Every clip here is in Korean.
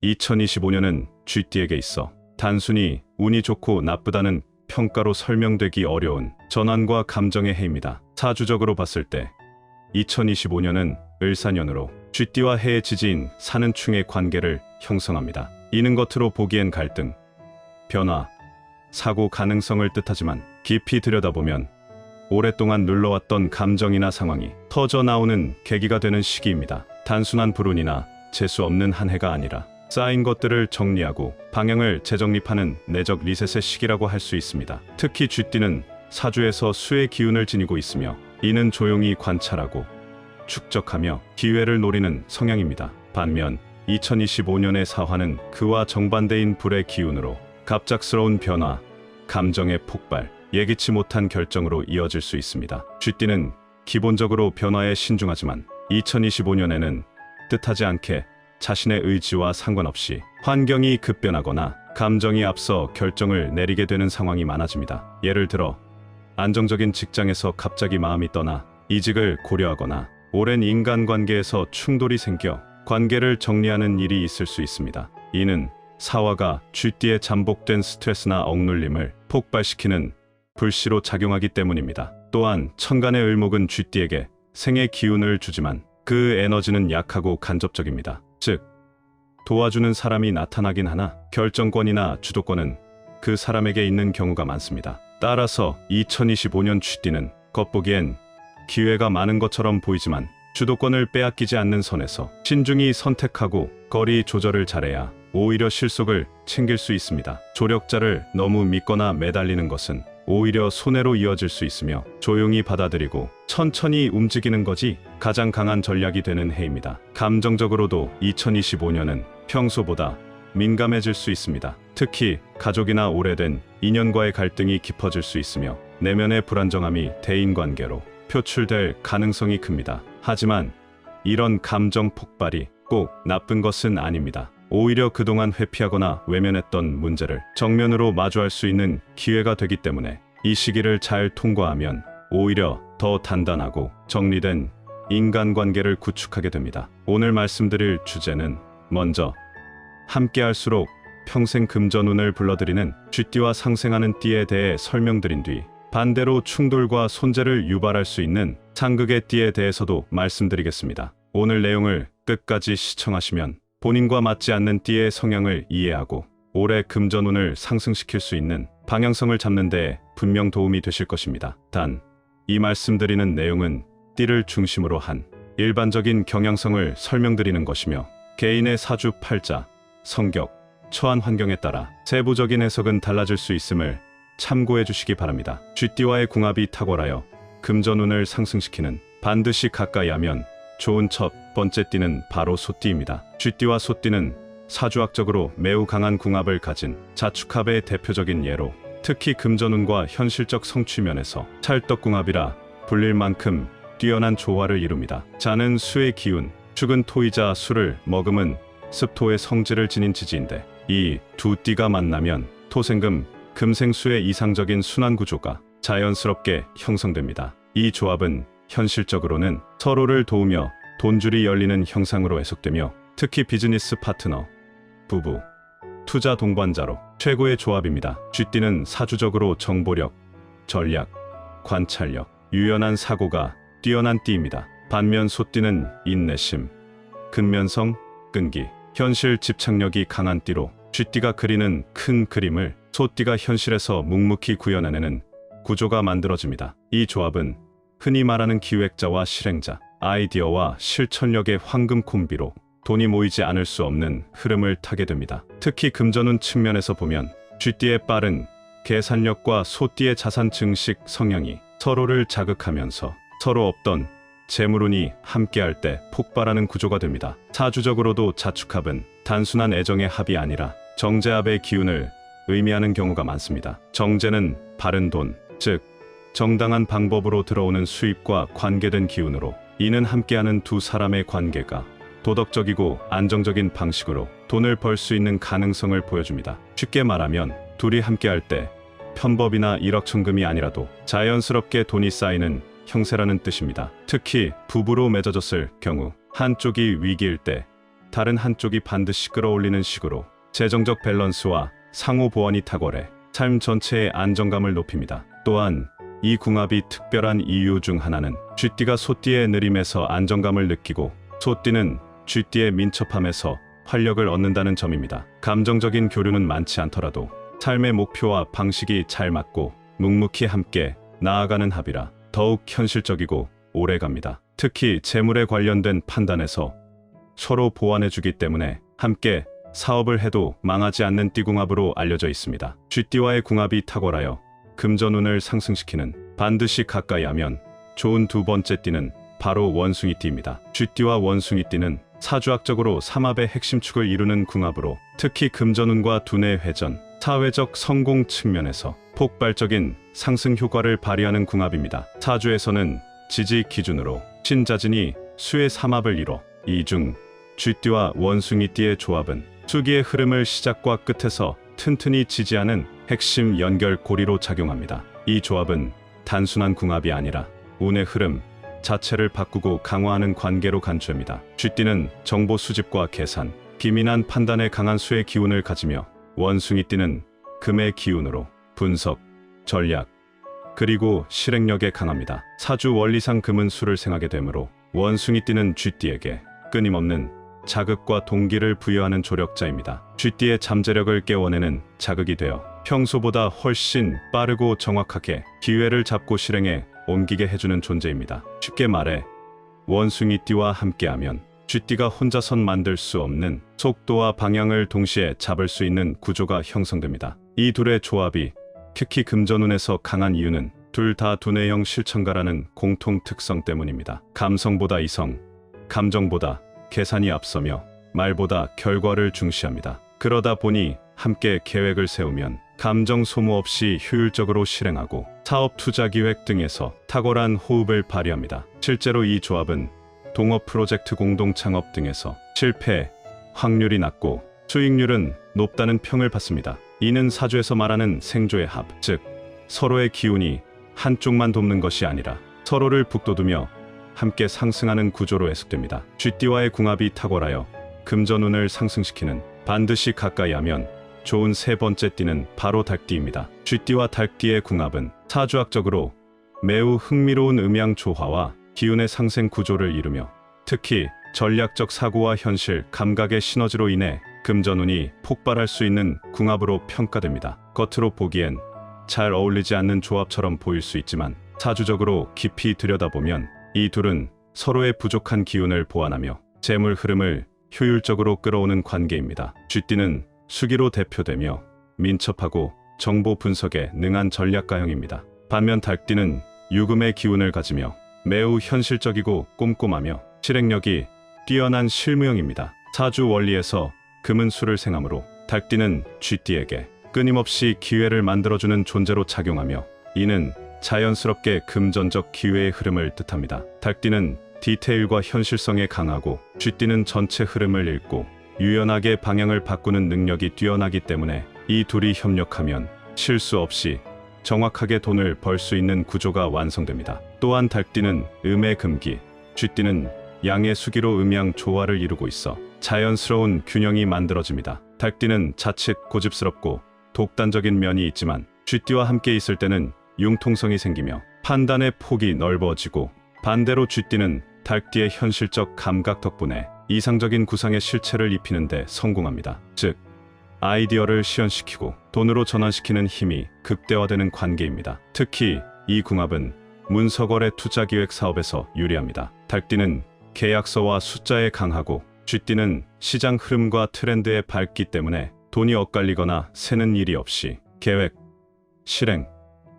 2025년은 쥐띠에게 있어 단순히 운이 좋고 나쁘다는 평가로 설명되기 어려운 전환과 감정의 해입니다. 사주적으로 봤을 때 2025년은 을사년으로 쥐띠와 해의 지지인 사는충의 관계를 형성합니다. 이는 겉으로 보기엔 갈등, 변화, 사고 가능성을 뜻하지만 깊이 들여다보면 오랫동안 눌러왔던 감정이나 상황이 터져나오는 계기가 되는 시기입니다. 단순한 불운이나 재수 없는 한 해가 아니라 쌓인 것들을 정리하고 방향을 재정립하는 내적 리셋의 시기라고 할 수 있습니다. 특히 쥐띠는 사주에서 수의 기운을 지니고 있으며 이는 조용히 관찰하고 축적하며 기회를 노리는 성향입니다. 반면 2025년의 사화는 그와 정반대인 불의 기운으로 갑작스러운 변화, 감정의 폭발, 예기치 못한 결정으로 이어질 수 있습니다. 쥐띠는 기본적으로 변화에 신중하지만 2025년에는 뜻하지 않게 자신의 의지와 상관없이 환경이 급변하거나 감정이 앞서 결정을 내리게 되는 상황이 많아집니다. 예를 들어 안정적인 직장에서 갑자기 마음이 떠나 이직을 고려하거나 오랜 인간관계에서 충돌이 생겨 관계를 정리하는 일이 있을 수 있습니다. 이는 사화가 쥐띠에 잠복된 스트레스나 억눌림을 폭발시키는 불씨로 작용하기 때문입니다. 또한 천간의 을목은 쥐띠에게 생의 기운을 주지만 그 에너지는 약하고 간접적입니다. 즉, 도와주는 사람이 나타나긴 하나 결정권이나 주도권은 그 사람에게 있는 경우가 많습니다. 따라서 2025년 쥐띠는 겉보기엔 기회가 많은 것처럼 보이지만 주도권을 빼앗기지 않는 선에서 신중히 선택하고 거리 조절을 잘해야 오히려 실속을 챙길 수 있습니다. 조력자를 너무 믿거나 매달리는 것은 오히려 손해로 이어질 수 있으며 조용히 받아들이고 천천히 움직이는 것이 가장 강한 전략이 되는 해입니다. 감정적으로도 2025년은 평소보다 민감해질 수 있습니다. 특히 가족이나 오래된 인연과의 갈등이 깊어질 수 있으며 내면의 불안정함이 대인관계로 표출될 가능성이 큽니다. 하지만 이런 감정 폭발이 꼭 나쁜 것은 아닙니다. 오히려 그동안 회피하거나 외면했던 문제를 정면으로 마주할 수 있는 기회가 되기 때문에 이 시기를 잘 통과하면 오히려 더 단단하고 정리된 인간관계를 구축하게 됩니다. 오늘 말씀드릴 주제는 먼저 함께할수록 평생 금전운을 불러들이는 쥐띠와 상생하는 띠에 대해 설명드린 뒤 반대로 충돌과 손재를 유발할 수 있는 상극의 띠에 대해서도 말씀드리겠습니다. 오늘 내용을 끝까지 시청하시면 본인과 맞지 않는 띠의 성향을 이해하고 올해 금전운을 상승시킬 수 있는 방향성을 잡는 데 분명 도움이 되실 것입니다. 단, 이 말씀드리는 내용은 띠를 중심으로 한 일반적인 경향성을 설명드리는 것이며 개인의 사주 팔자, 성격, 처한 환경에 따라 세부적인 해석은 달라질 수 있음을 참고해 주시기 바랍니다. 쥐띠와의 궁합이 탁월하여 금전운을 상승시키는 반드시 가까이 하면 좋은 첫 번째 띠는 바로 소띠입니다. 쥐띠와 소띠는 사주학적으로 매우 강한 궁합을 가진 자축합의 대표적인 예로 특히 금전운과 현실적 성취면에서 찰떡궁합이라 불릴 만큼 뛰어난 조화를 이룹니다. 자는 수의 기운, 축은 토이자 수를 머금은 습토의 성질을 지닌 지지인데 이 두 띠가 만나면 토생금, 금생수의 이상적인 순환 구조가 자연스럽게 형성됩니다. 이 조합은 현실적으로는 서로를 도우며 돈줄이 열리는 형상으로 해석되며 특히 비즈니스 파트너, 부부, 투자 동반자로 최고의 조합입니다. 쥐띠는 사주적으로 정보력, 전략, 관찰력, 유연한 사고가 뛰어난 띠입니다. 반면 소띠는 인내심, 근면성, 끈기, 현실 집착력이 강한 띠로 쥐띠가 그리는 큰 그림을 소띠가 현실에서 묵묵히 구현해내는 구조가 만들어집니다. 이 조합은 흔히 말하는 기획자와 실행자, 아이디어와 실천력의 황금 콤비로 돈이 모이지 않을 수 없는 흐름을 타게 됩니다. 특히 금전운 측면에서 보면 쥐띠의 빠른 계산력과 소띠의 자산 증식 성향이 서로를 자극하면서 서로 없던 재물운이 함께할 때 폭발하는 구조가 됩니다. 사주적으로도 자축합은 단순한 애정의 합이 아니라 정제합의 기운을 의미하는 경우가 많습니다. 정제는 바른 돈, 즉 정당한 방법으로 들어오는 수입과 관계된 기운으로 이는 함께하는 두 사람의 관계가 도덕적이고 안정적인 방식으로 돈을 벌 수 있는 가능성을 보여줍니다. 쉽게 말하면 둘이 함께할 때 편법이나 일확천금이 아니라도 자연스럽게 돈이 쌓이는 형세라는 뜻입니다. 특히 부부로 맺어졌을 경우 한쪽이 위기일 때 다른 한쪽이 반드시 끌어올리는 식으로 재정적 밸런스와 상호 보완이 탁월해 삶 전체의 안정감을 높입니다. 또한 이 궁합이 특별한 이유 중 하나는 쥐띠가 소띠의 느림에서 안정감을 느끼고 소띠는 쥐띠의 민첩함에서 활력을 얻는다는 점입니다. 감정적인 교류는 많지 않더라도 삶의 목표와 방식이 잘 맞고 묵묵히 함께 나아가는 합이라 더욱 현실적이고 오래갑니다. 특히 재물에 관련된 판단에서 서로 보완해주기 때문에 함께 사업을 해도 망하지 않는 띠궁합으로 알려져 있습니다. 쥐띠와의 궁합이 탁월하여 금전운을 상승시키는 반드시 가까이 하면 좋은 두 번째 띠는 바로 원숭이띠입니다. 쥐띠와 원숭이띠는 사주학적으로 삼합의 핵심 축을 이루는 궁합으로 특히 금전운과 두뇌 회전, 사회적 성공 측면에서 폭발적인 상승 효과를 발휘하는 궁합입니다. 사주에서는 지지 기준으로 신자진이 수의 삼합을 이뤄 이 중 쥐띠와 원숭이띠의 조합은 수기의 흐름을 시작과 끝에서 튼튼히 지지하는 핵심 연결 고리로 작용합니다. 이 조합은 단순한 궁합이 아니라 운의 흐름 자체를 바꾸고 강화하는 관계로 간주합니다. 쥐띠는 정보 수집과 계산, 기민한 판단에 강한 수의 기운을 가지며 원숭이띠는 금의 기운으로 분석, 전략, 그리고 실행력에 강합니다. 사주 원리상 금은 수를 생하게 되므로 원숭이띠는 쥐띠에게 끊임없는 자극과 동기를 부여하는 조력자입니다. 쥐띠의 잠재력을 깨워내는 자극이 되어 평소보다 훨씬 빠르고 정확하게 기회를 잡고 실행에 옮기게 해주는 존재입니다. 쉽게 말해 원숭이띠와 함께하면 쥐띠가 혼자선 만들 수 없는 속도와 방향을 동시에 잡을 수 있는 구조가 형성됩니다. 이 둘의 조합이 특히 금전운에서 강한 이유는 둘 다 두뇌형 실천가라는 공통 특성 때문입니다. 감성보다 이성, 감정보다 계산이 앞서며 말보다 결과를 중시합니다. 그러다 보니 함께 계획을 세우면 감정 소모 없이 효율적으로 실행하고 사업 투자 기획 등에서 탁월한 호흡을 발휘합니다. 실제로 이 조합은 동업 프로젝트 공동 창업 등에서 실패 확률이 낮고 수익률은 높다는 평을 받습니다. 이는 사주에서 말하는 생조의 합, 즉 서로의 기운이 한쪽만 돕는 것이 아니라 서로를 북돋우며 함께 상승하는 구조로 해석됩니다. 쥐띠와의 궁합이 탁월하여 금전운을 상승시키는 반드시 가까이 하면 좋은 세 번째 띠는 바로 닭띠입니다. 쥐띠와 닭띠의 궁합은 사주학적으로 매우 흥미로운 음양 조화와 기운의 상생 구조를 이루며 특히 전략적 사고와 현실 감각의 시너지로 인해 금전운이 폭발할 수 있는 궁합으로 평가됩니다. 겉으로 보기엔 잘 어울리지 않는 조합처럼 보일 수 있지만 사주적으로 깊이 들여다보면 이 둘은 서로의 부족한 기운을 보완하며 재물 흐름을 효율적으로 끌어오는 관계입니다. 쥐띠는 수기로 대표되며 민첩하고 정보 분석에 능한 전략가형입니다. 반면 닭띠는 유금의 기운을 가지며 매우 현실적이고 꼼꼼하며 실행력이 뛰어난 실무형입니다. 사주 원리에서 금은 수를 생하므로 닭띠는 쥐띠에게 끊임없이 기회를 만들어주는 존재로 작용하며 이는 자연스럽게 금전적 기회의 흐름을 뜻합니다. 닭띠는 디테일과 현실성에 강하고 쥐띠는 전체 흐름을 읽고 유연하게 방향을 바꾸는 능력이 뛰어나기 때문에 이 둘이 협력하면 실수 없이 정확하게 돈을 벌 수 있는 구조가 완성됩니다. 또한 닭띠는 음의 금기, 쥐띠는 양의 수기로 음양 조화를 이루고 있어 자연스러운 균형이 만들어집니다. 닭띠는 자칫 고집스럽고 독단적인 면이 있지만 쥐띠와 함께 있을 때는 융통성이 생기며 판단의 폭이 넓어지고 반대로 쥐띠는 닭띠의 현실적 감각 덕분에 이상적인 구상의 실체를 입히는 데 성공합니다. 즉, 아이디어를 실현시키고 돈으로 전환시키는 힘이 극대화되는 관계입니다. 특히 이 궁합은 문서거래 투자기획 사업에서 유리합니다. 닭띠는 계약서와 숫자에 강하고 쥐띠는 시장 흐름과 트렌드에 밝기 때문에 돈이 엇갈리거나 새는 일이 없이 계획, 실행,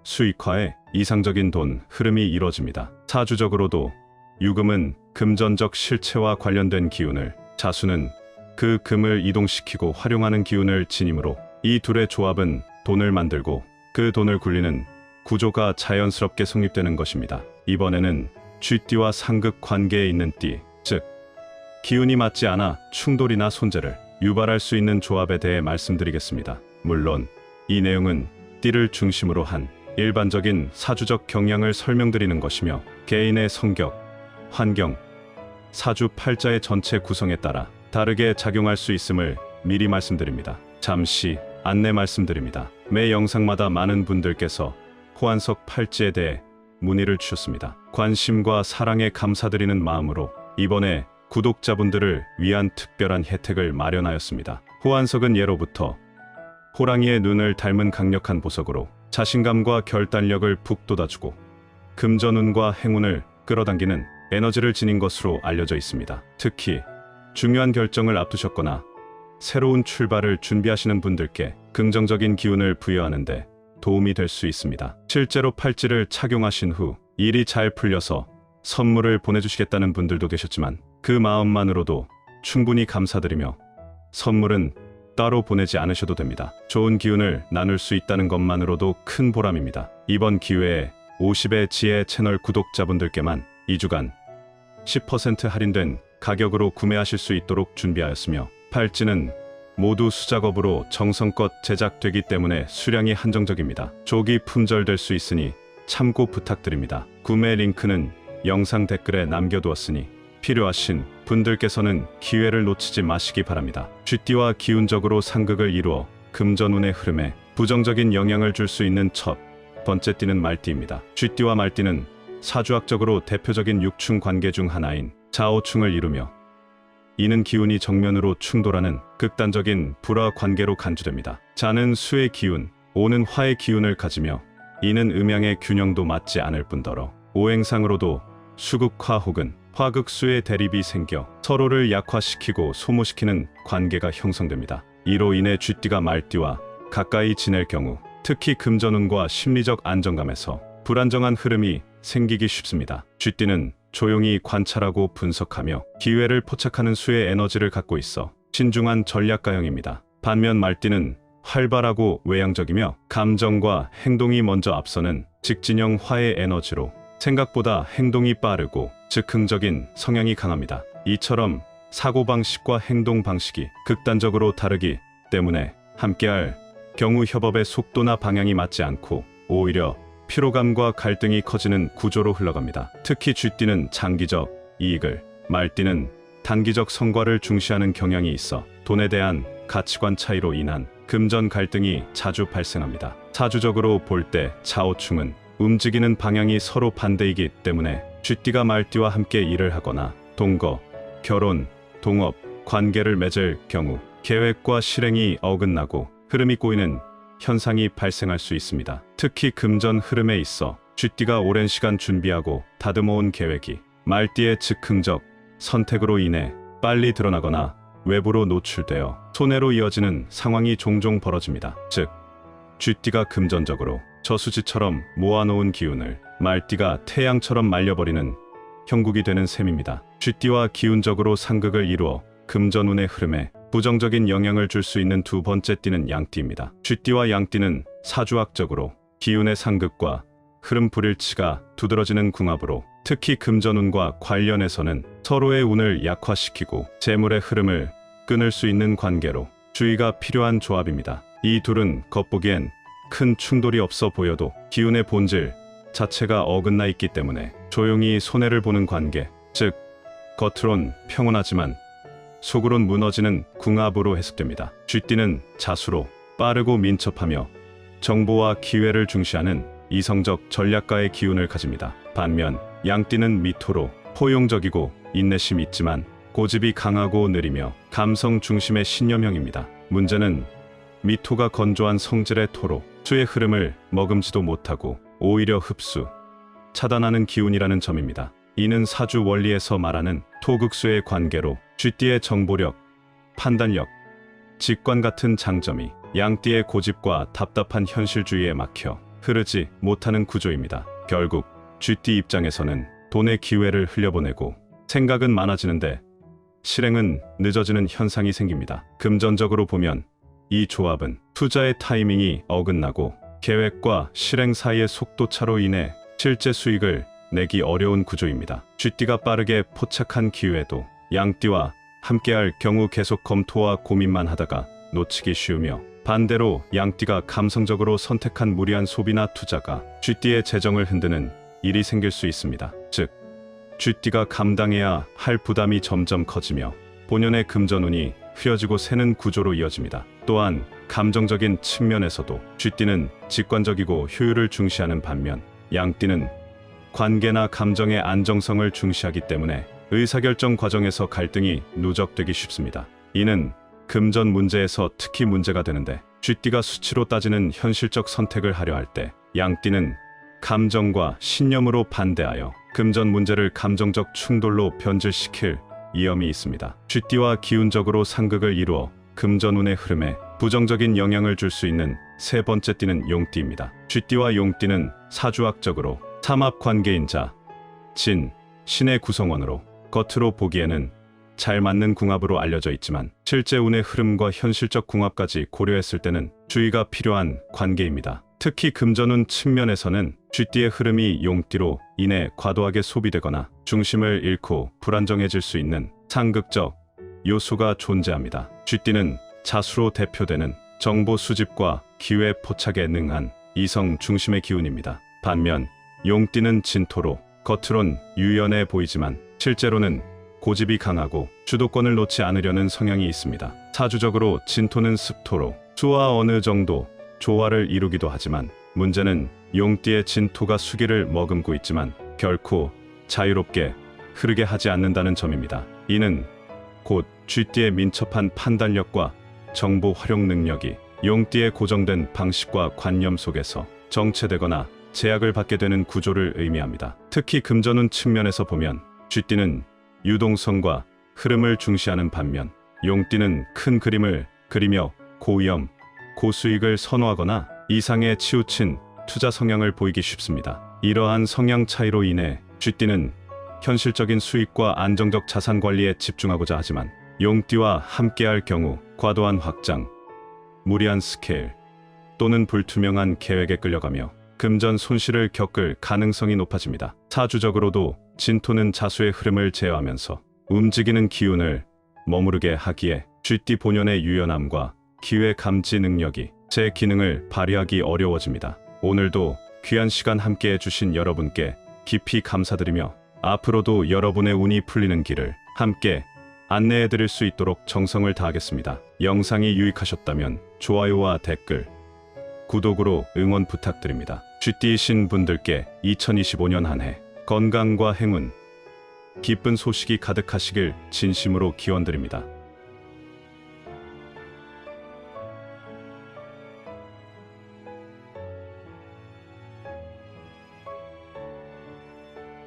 수익화에 이상적인 돈 흐름이 이뤄집니다. 사주적으로도 유금은 금전적 실체와 관련된 기운을, 자수는 그 금을 이동시키고 활용하는 기운을 지니므로 이 둘의 조합은 돈을 만들고 그 돈을 굴리는 구조가 자연스럽게 성립되는 것입니다. 이번에는 쥐띠와 상극 관계에 있는 띠, 즉 기운이 맞지 않아 충돌이나 손재를 유발할 수 있는 조합에 대해 말씀드리겠습니다. 물론 이 내용은 띠를 중심으로 한 일반적인 사주적 경향을 설명드리는 것이며 개인의 성격, 환경, 사주 팔자의 전체 구성에 따라 다르게 작용할 수 있음을 미리 말씀드립니다. 잠시 안내 말씀드립니다. 매 영상마다 많은 분들께서 호환석 팔찌에 대해 문의를 주셨습니다. 관심과 사랑에 감사드리는 마음으로 이번에 구독자분들을 위한 특별한 혜택을 마련하였습니다. 호환석은 예로부터 호랑이의 눈을 닮은 강력한 보석으로 자신감과 결단력을 북돋아주고 금전운과 행운을 끌어당기는 에너지를 지닌 것으로 알려져 있습니다. 특히 중요한 결정을 앞두셨거나 새로운 출발을 준비하시는 분들께 긍정적인 기운을 부여하는 데 도움이 될 수 있습니다. 실제로 팔찌를 착용하신 후 일이 잘 풀려서 선물을 보내주시겠다는 분들도 계셨지만 그 마음만으로도 충분히 감사드리며 선물은 따로 보내지 않으셔도 됩니다. 좋은 기운을 나눌 수 있다는 것만으로도 큰 보람입니다. 이번 기회에 50의 지혜 채널 구독자분들께만 2주간 10% 할인된 가격으로 구매하실 수 있도록 준비하였으며 팔찌는 모두 수작업으로 정성껏 제작되기 때문에 수량이 한정적입니다. 조기 품절될 수 있으니 참고 부탁드립니다. 구매 링크는 영상 댓글에 남겨두었으니 필요하신 분들께서는 기회를 놓치지 마시기 바랍니다. 쥐띠와 기운적으로 상극을 이루어 금전운의 흐름에 부정적인 영향을 줄 수 있는 첫 번째 띠는 말띠입니다. 쥐띠와 말띠는 사주학적으로 대표적인 육충 관계 중 하나인 자오충을 이루며 이는 기운이 정면으로 충돌하는 극단적인 불화 관계로 간주됩니다. 자는 수의 기운, 오는 화의 기운을 가지며 이는 음양의 균형도 맞지 않을 뿐더러 오행상으로도 수극화 혹은 화극수의 대립이 생겨 서로를 약화시키고 소모시키는 관계가 형성됩니다. 이로 인해 쥐띠가 말띠와 가까이 지낼 경우 특히 금전운과 심리적 안정감에서 불안정한 흐름이 생기기 쉽습니다. 쥐띠는 조용히 관찰하고 분석하며 기회를 포착하는 수의 에너지를 갖고 있어 신중한 전략가형입니다. 반면 말띠는 활발하고 외향적이며 감정과 행동이 먼저 앞서는 직진형 화의 에너지로 생각보다 행동이 빠르고 즉흥적인 성향이 강합니다. 이처럼 사고방식과 행동 방식이 극단적으로 다르기 때문에 함께할 경우 협업의 속도나 방향이 맞지 않고 오히려 피로감과 갈등이 커지는 구조로 흘러갑니다. 특히 쥐띠는 장기적 이익을, 말띠는 단기적 성과를 중시하는 경향이 있어 돈에 대한 가치관 차이로 인한 금전 갈등이 자주 발생합니다. 사주적으로 볼 때 자오충은 움직이는 방향이 서로 반대이기 때문에 쥐띠가 말띠와 함께 일을 하거나 동거, 결혼, 동업, 관계를 맺을 경우 계획과 실행이 어긋나고 흐름이 꼬이는 현상이 발생할 수 있습니다. 특히 금전 흐름에 있어 쥐띠가 오랜 시간 준비하고 다듬어온 계획이 말띠의 즉흥적 선택으로 인해 빨리 드러나거나 외부로 노출되어 손해로 이어지는 상황이 종종 벌어집니다. 즉, 쥐띠가 금전적으로 저수지처럼 모아놓은 기운을 말띠가 태양처럼 말려버리는 형국이 되는 셈입니다. 쥐띠와 기운적으로 상극을 이루어 금전운의 흐름에 부정적인 영향을 줄 수 있는 두 번째 띠는 양띠입니다. 쥐띠와 양띠는 사주학적으로 기운의 상극과 흐름 불일치가 두드러지는 궁합으로 특히 금전운과 관련해서는 서로의 운을 약화시키고 재물의 흐름을 끊을 수 있는 관계로 주의가 필요한 조합입니다. 이 둘은 겉보기엔 큰 충돌이 없어 보여도 기운의 본질 자체가 어긋나 있기 때문에 조용히 손해를 보는 관계, 즉 겉으론 평온하지만 속으론 무너지는 궁합으로 해석됩니다. 쥐띠는 자수로 빠르고 민첩하며 정보와 기회를 중시하는 이성적 전략가의 기운을 가집니다. 반면 양띠는 미토로 포용적이고 인내심이 있지만 고집이 강하고 느리며 감성 중심의 신념형입니다. 문제는 미토가 건조한 성질의 토로 수의 흐름을 머금지도 못하고 오히려 흡수, 차단하는 기운이라는 점입니다. 이는 사주 원리에서 말하는 토극수의 관계로 쥐띠의 정보력, 판단력, 직관 같은 장점이 양띠의 고집과 답답한 현실주의에 막혀 흐르지 못하는 구조입니다. 결국 쥐띠 입장에서는 돈의 기회를 흘려보내고 생각은 많아지는데 실행은 늦어지는 현상이 생깁니다. 금전적으로 보면 이 조합은 투자의 타이밍이 어긋나고 계획과 실행 사이의 속도차로 인해 실제 수익을 내기 어려운 구조입니다. 쥐띠가 빠르게 포착한 기회도 양띠와 함께할 경우 계속 검토와 고민만 하다가 놓치기 쉬우며 반대로 양띠가 감성적으로 선택한 무리한 소비나 투자가 쥐띠의 재정을 흔드는 일이 생길 수 있습니다. 즉, 쥐띠가 감당해야 할 부담이 점점 커지며 본연의 금전운이 흐려지고 새는 구조로 이어집니다. 또한 감정적인 측면에서도 쥐띠는 직관적이고 효율을 중시하는 반면 양띠는 관계나 감정의 안정성을 중시하기 때문에 의사결정 과정에서 갈등이 누적되기 쉽습니다. 이는 금전 문제에서 특히 문제가 되는데, 쥐띠가 수치로 따지는 현실적 선택을 하려 할 때 양띠는 감정과 신념으로 반대하여 금전 문제를 감정적 충돌로 변질시킬 위험이 있습니다. 쥐띠와 기운적으로 상극을 이루어 금전운의 흐름에 부정적인 영향을 줄 수 있는 세 번째 띠는 용띠입니다. 쥐띠와 용띠는 사주학적으로 삼합관계인자, 진, 신의 구성원으로 겉으로 보기에는 잘 맞는 궁합으로 알려져 있지만 실제 운의 흐름과 현실적 궁합까지 고려했을 때는 주의가 필요한 관계입니다. 특히 금전운 측면에서는 쥐띠의 흐름이 용띠로 인해 과도하게 소비되거나 중심을 잃고 불안정해질 수 있는 상극적 요소가 존재합니다. 쥐띠는 자수로 대표되는 정보 수집과 기회 포착에 능한 이성 중심의 기운입니다. 반면 용띠는 진토로 겉으론 유연해 보이지만 실제로는 고집이 강하고 주도권을 놓지 않으려는 성향이 있습니다. 사주적으로 진토는 습토로 수와 어느 정도 조화를 이루기도 하지만 문제는 용띠의 진토가 수기를 머금고 있지만 결코 자유롭게 흐르게 하지 않는다는 점입니다. 이는 곧 쥐띠의 민첩한 판단력과 정보 활용 능력이 용띠의 고정된 방식과 관념 속에서 정체되거나 제약을 받게 되는 구조를 의미합니다. 특히 금전운 측면에서 보면 쥐띠는 유동성과 흐름을 중시하는 반면 용띠는 큰 그림을 그리며 고위험, 고수익을 선호하거나 이상에 치우친 투자 성향을 보이기 쉽습니다. 이러한 성향 차이로 인해 쥐띠는 현실적인 수익과 안정적 자산 관리에 집중하고자 하지만 용띠와 함께할 경우 과도한 확장, 무리한 스케일 또는 불투명한 계획에 끌려가며 금전 손실을 겪을 가능성이 높아집니다. 사주적으로도 진토는 자수의 흐름을 제어하면서 움직이는 기운을 머무르게 하기에 쥐띠 본연의 유연함과 기회 감지 능력이 제 기능을 발휘하기 어려워집니다. 오늘도 귀한 시간 함께 해주신 여러분께 깊이 감사드리며 앞으로도 여러분의 운이 풀리는 길을 함께 안내해드릴 수 있도록 정성을 다하겠습니다. 영상이 유익하셨다면 좋아요와 댓글, 구독으로 응원 부탁드립니다. 쥐띠이신 분들께 2025년 한 해 건강과 행운, 기쁜 소식이 가득하시길 진심으로 기원드립니다.